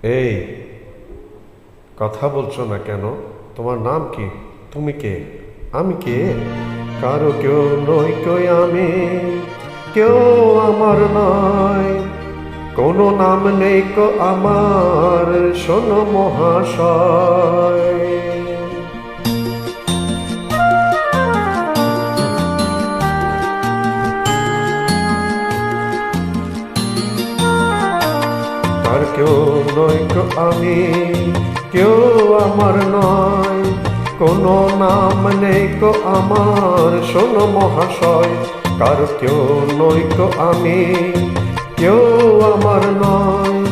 এই, কথা বলছো না কেন? তোমার নাম কি? তুমি কে? আমি কে? কারো কেউ নই কই আমি, কেউ আমার নয়। কোনো নাম নেই কো আমার, শোনো মহাশয়। আর কেউ নই কো আমি, কেউ আমার নয়। কোনো নাম নেই কো আমার, শোনো মহাশয়। কার কেউ নই কো আমি, কেউ আমার নয়।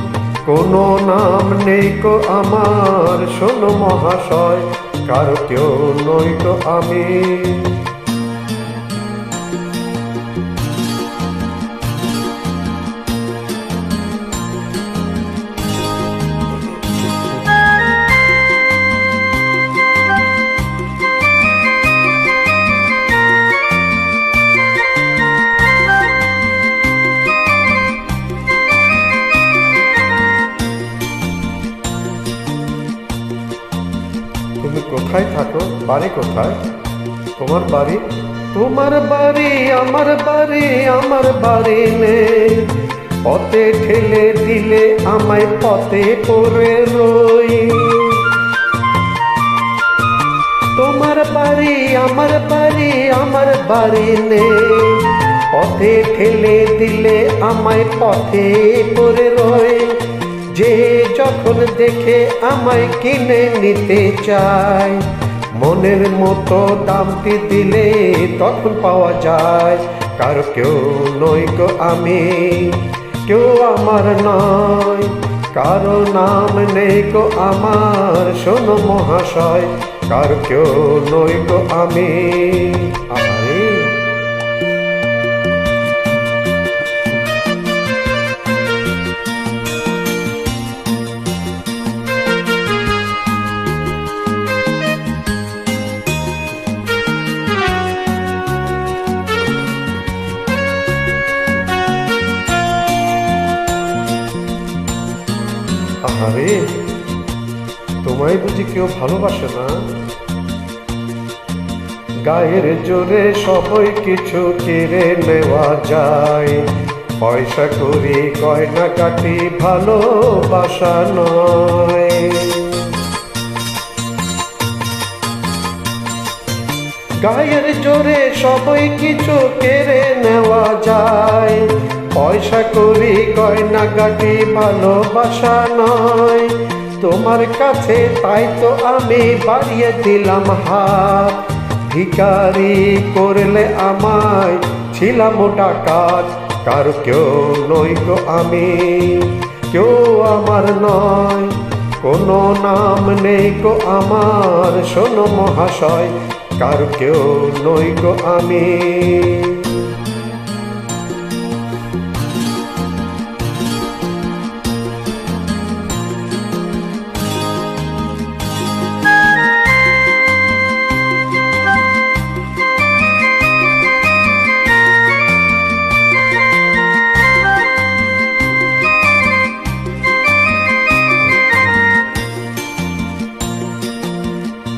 কোনো নাম নেই কো আমার, শোনো মহাশয়। কার কেউ নই কো আমি। তুমি কোথায় থাকো? বাড়ি কোথায়? তোমার বাড়ি? তোমার বাড়ি আমার বাড়ি, আমার বাড়ি নেই। পথে ঠেলে দিলে আমায় পথে পড়ে রই। তোমার বাড়ি আমার বাড়ি, আমার বাড়ি নেই। পথে ঠেলে দিলে আমায় পথে পড়ে রই। যে যখন দেখে আমায় কিনে নিতে চায়, মনের মতো দামটি দিলে তখন পাওয়া যায়। কারো কেউ নই গো আমি, কেউ আমার নয়। কারো নাম নেই গো আমার, শোনো মহাশয়। কারো কেউ নই গো আমি। আরে আরে, তোমায় বুঝি কেউ ভালোবাসে না? গায়ের জোরে সবই কিছু কেড়ে নেওয়া যায়। পয়সা করি গয়না কাটি, ভালোবাসা নয়। গায়ের জোরে সবই কিছু কেড়ে নেওয়া যায়। পয়সা করি গয়না কাটি, ভালোবাসা নয়। তোমার কাছে তাই তো আমি বাড়িয়ে দিলাম হাত। ভিখারি করলে আমায়, ছিলাম ডাকাত। কারো কেউ নই গো আমি, কেউ আমার নয়। কোনো নাম নেই গো আমার, শোনো মহাশয়। কারো কেউ নই গো আমি।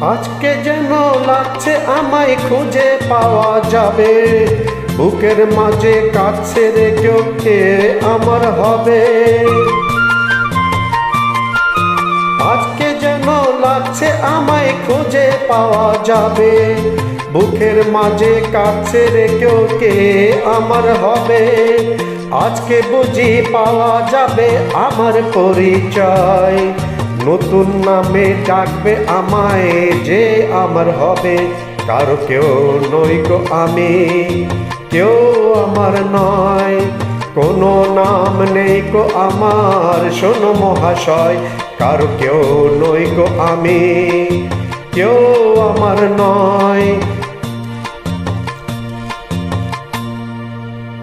আজকে যেন লাগছে আমায় খুঁজে পাওয়া যাবে। বুকের মাঝে কাছে রেখেও কে আমার হবে। আজকে যেন লাগছে আমায় খুঁজে পাওয়া যাবে। বুকের মাঝে কাছে রেখেও কে আমার হবে। আজকে বুঝি পাওয়া যাবে আমার পরিচয়। নতুন নামে ডাকবে আমায়, যে আমার হবে। কারো কেউ নই গো আমি, কেউ আমার নয়। কোনো নাম নেই গো আমার, শোনো মহাশয়। কারো কেউ নই গো আমি, কেউ আমার নয়।